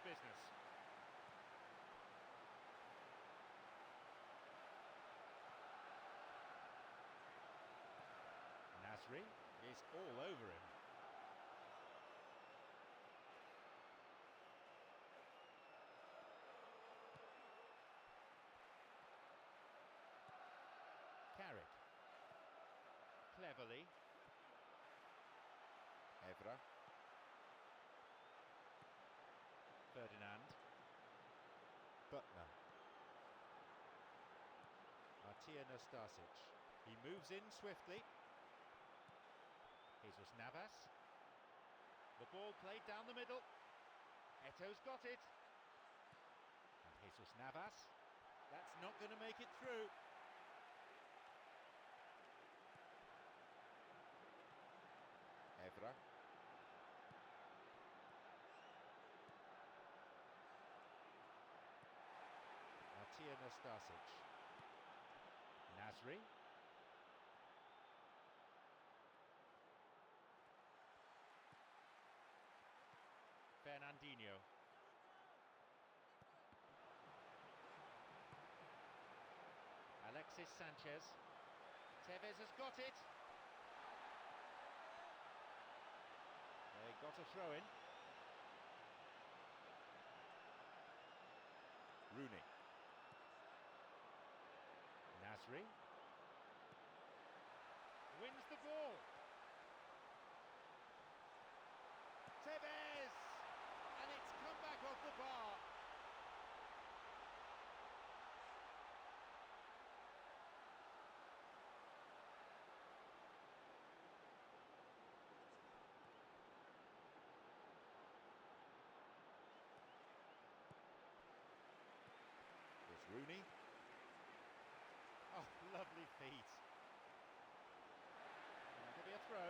business. Nasri is all over him. Carrick. Cleverly. Evra. Ferdinand. Butner. Martia Nastasic. He moves in swiftly. Jesus Navas. The ball played down the middle. Eto's got it. And Jesus Navas. That's not going to make it through. Evra. Martia Nastasic. Nasri. Fernandinho. Alexis Sanchez. Tevez has got it. They got a throw-in. Rooney. Nasri. Wins the ball. Tevez! And it's come back off the bar. There's Rooney. Oh, lovely feet. That'll be a throw.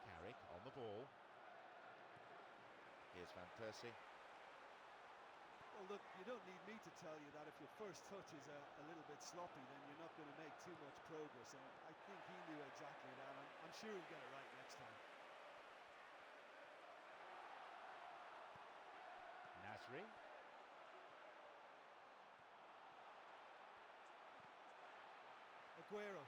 Carrick on the ball. Here's Van Persie. Well, look, you don't need me to tell you that if your first touch is a little bit sloppy, then you're not going to make too much progress, and I think he knew exactly that. I'm sure he'll get it right next time. Nasri. Aguero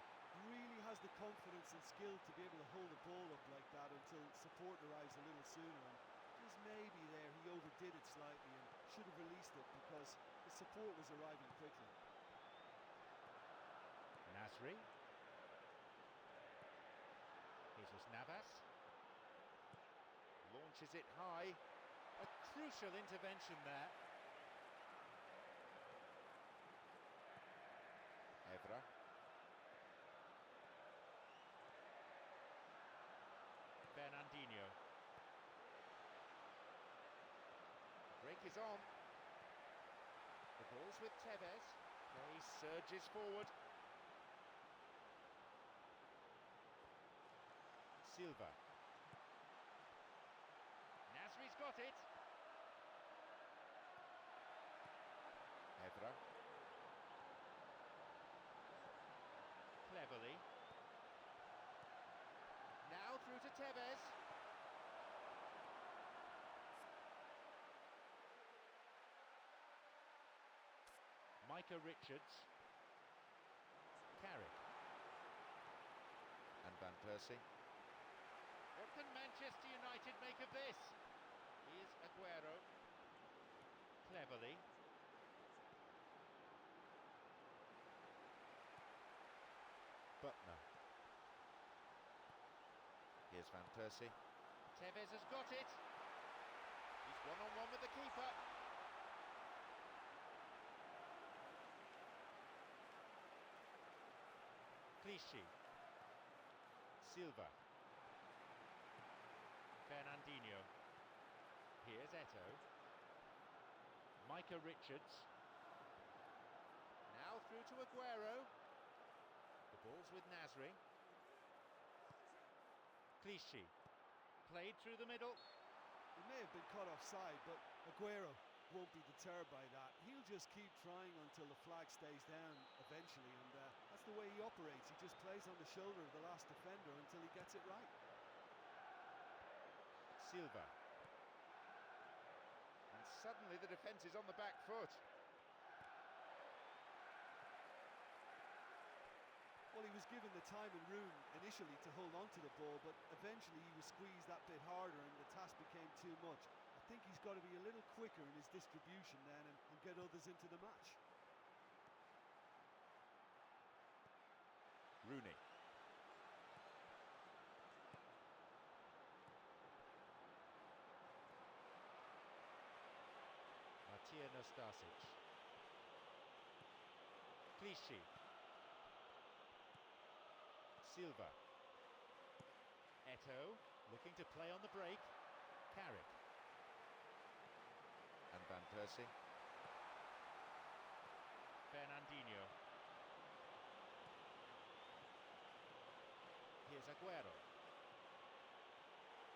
really has the confidence and skill to be able to hold the ball up like that until support arrives a little sooner, and just maybe there he overdid it slightly and should have released it because the support was arriving quickly. Nasri. Jesus Navas. Launches it high. A crucial intervention there. Evra. Fernandinho. The break is on. The ball's with Tevez. He surges forward. Silva. Nasri's got it. Evra. Cleverly. Now through to Tevez. Micah Richards. Carrick. And Van Persie. What can Manchester United make of this? Here's Aguero. Cleverly. Butner. Here's Van Persie. Tevez has got it. He's one-on-one with the keeper. Clichy. Silva. Fernandinho. Here's Eto'o. Micah Richards. Now through to Aguero. The ball's with Nasri. Clichy. Played through the middle. He may have been caught offside, but Aguero won't be deterred by that. He'll just keep trying until the flag stays down eventually, and that's the way he operates. He just plays on the shoulder of the last defender until he gets it right. Silva. And suddenly the defence is on the back foot. Well, he was given the time and room initially to hold on to the ball, but eventually he was squeezed that bit harder and the task became too much. I think he's got to be a little quicker in his distribution then and get others into the match. Rooney. Nastasic. Clichy. Silva. Eto'o looking to play on the break. Carrick. And Van Persie. Fernandinho. Here's Aguero.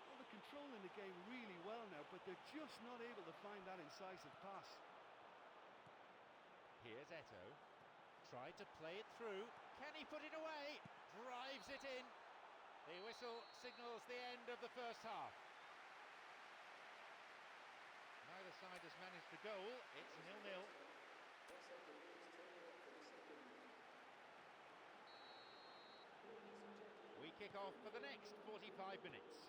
Well, they're controlling the game really well now, but they're just not able to find that incisive pass. Here's Eto'o. Tried to play it through. Can he put it away? Drives it in. The whistle signals the end of the first half. Neither side has managed the goal. It's 0-0. We kick off for the next 45 minutes.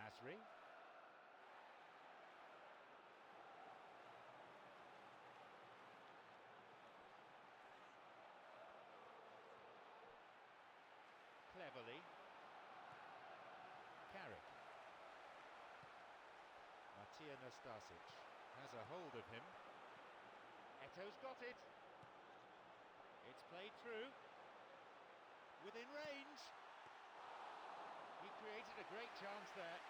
Nasri. Cleverly. Carrick. Nastasic has a hold of him. Eto'o's got it. It's played through. Within range. He created a great chance there.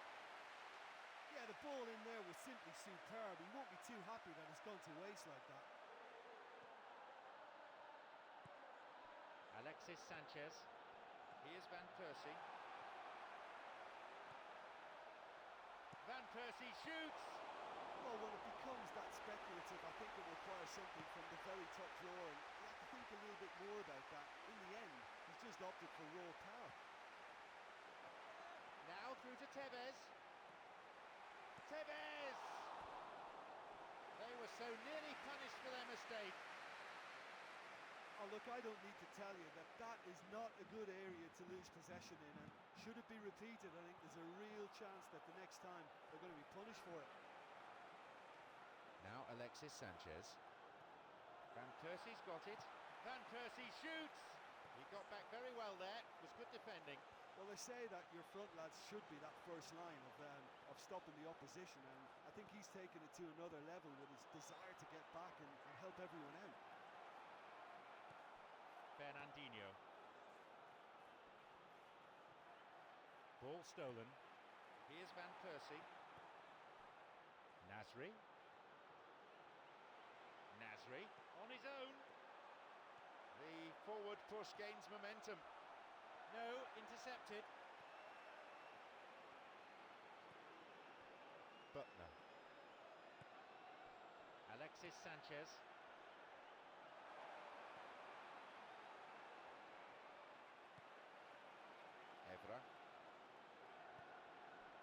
Yeah, the ball in there was simply superb. He won't be too happy that it's gone to waste like that. Alexis Sanchez. Here's Van Persie. Van Persie shoots. Well, when it becomes that speculative, I think it requires something from the very top drawer, and you have to think a little bit more about that. In the end, he's just opted for raw power. Now through to Tevez. Tevez! They were so nearly punished for their mistake. Oh, look, I don't need to tell you that that is not a good area to lose possession in, and should it be repeated, I think there's a real chance that the next time they're going to be punished for it. Now Alexis Sanchez. Van Persie's got it. Van Persie shoots. He got back very well there. It was good defending. Well, they say that your front lads should be that first line of stopping the opposition, and I think he's taken it to another level with his desire to get back and help everyone out. Fernandinho. Ball stolen. Here's Van Persie. Nasri. Nasri on his own. The forward push gains momentum. No, intercepted. Butner. Alexis Sanchez. Evra.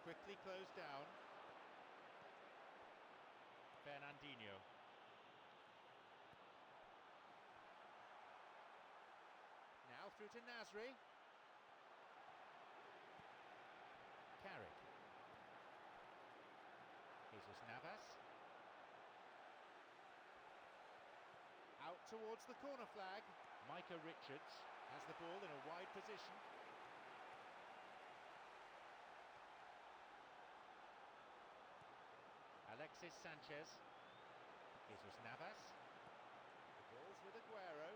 Quickly closed down. Fernandinho. Now through to Nasri. Carrick. Jesus Navas. Out towards the corner flag. Micah Richards has the ball in a wide position. Alexis Sanchez. Jesus Navas. The ball's with Aguero.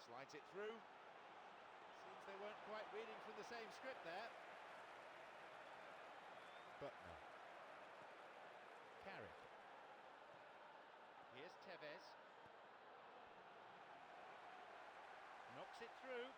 Slides it through. Seems they weren't quite reading from the same script there. Butner. Carrick. Here's Tevez. Knocks it through.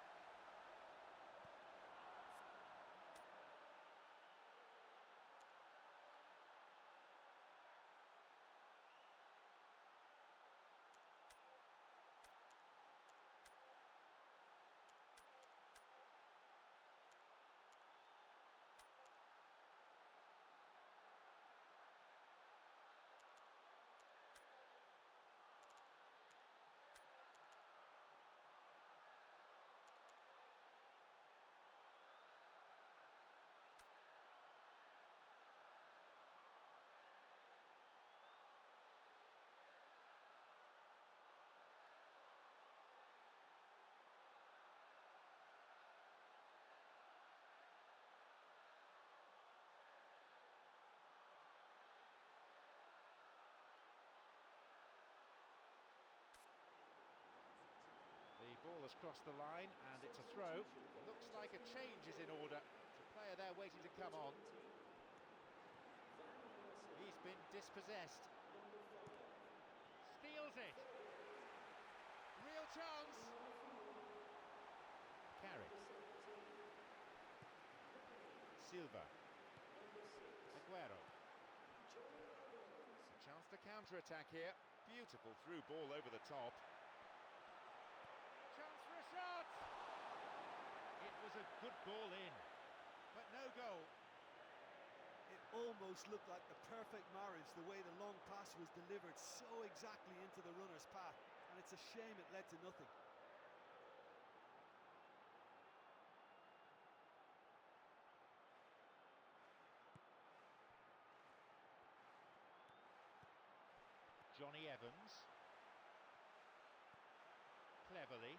Ball has crossed the line and it's a throw. Looks like a change is in order. It's a player there waiting to come on. He's been dispossessed. Steals it. Real chance. Carrick. Silva. Aguero. It's a chance to counter-attack here. Beautiful through ball over the top. Chance for a shot! It was a good ball in, but no goal. It almost looked like the perfect marriage, the way the long pass was delivered so exactly into the runner's path, and it's a shame it led to nothing. Johnny Evans. Cleverly.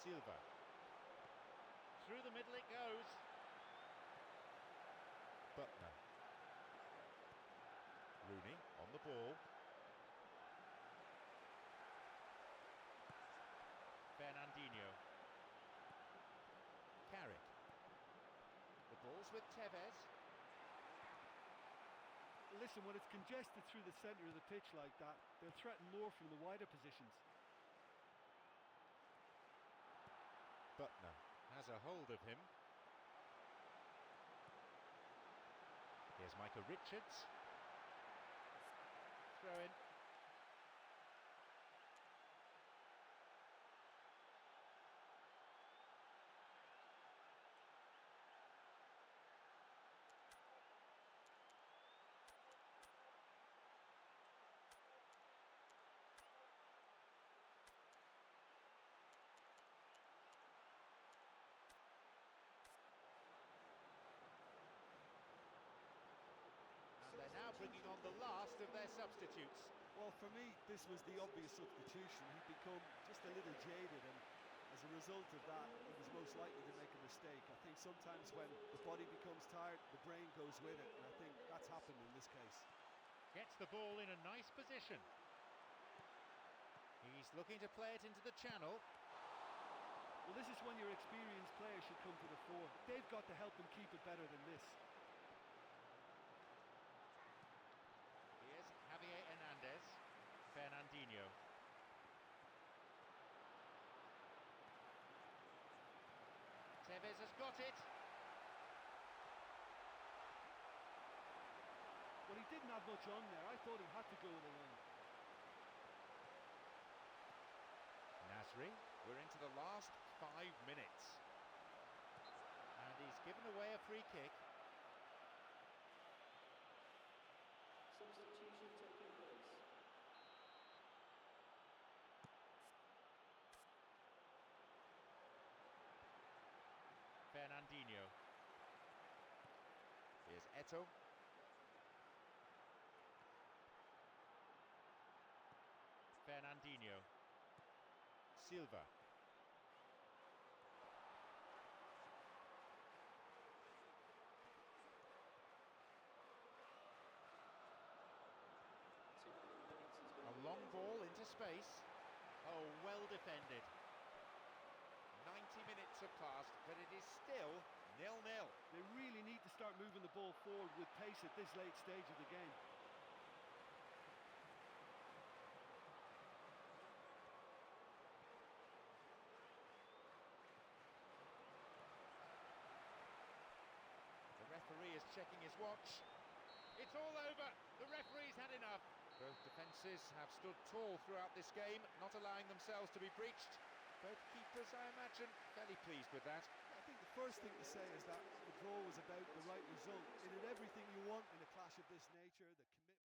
Silva. Through the middle it goes. Butner. Rooney on the ball. Fernandinho. Carrick. The ball's with Tevez. Listen, when it's congested through the centre of the pitch like that, they'll threaten more from the wider positions. Butner. Has a hold of him. Here's Micah Richards. Throw in. And they're now bringing on the last of their substitutes. Well, for me, this was the obvious substitution. He'd become just a little jaded, and as a result of that, he was most likely to make a mistake. I think sometimes when the body becomes tired, the brain goes with it, and I think that's happened in this case. Gets the ball in a nice position. He's looking to play it into the channel. Well, this is when your experienced players should come to the fore. They've got to help him keep it better than this. Here's Javier Hernandez. Fernandinho. Tevez has got it. Well, he didn't have much on there. I thought he had to go in alone. Nasri, we're into the last 5 minutes. And he's given away a free kick. Substitution taking place. Fernandinho. Here's Eto'o. Fernandinho. Silva. A long ball into space. Oh, well defended. 90 minutes have passed, but it is still 0-0. They really need to start moving the ball forward with pace at this late stage of the game. The referee is checking his watch. It's all over. The referee's had enough. Both defences have stood tall throughout this game, not allowing themselves to be breached. Both keepers, I imagine, fairly pleased with that. I think the first thing to say is that the draw was about the right result. It had everything you want in a clash of this nature, the commitment.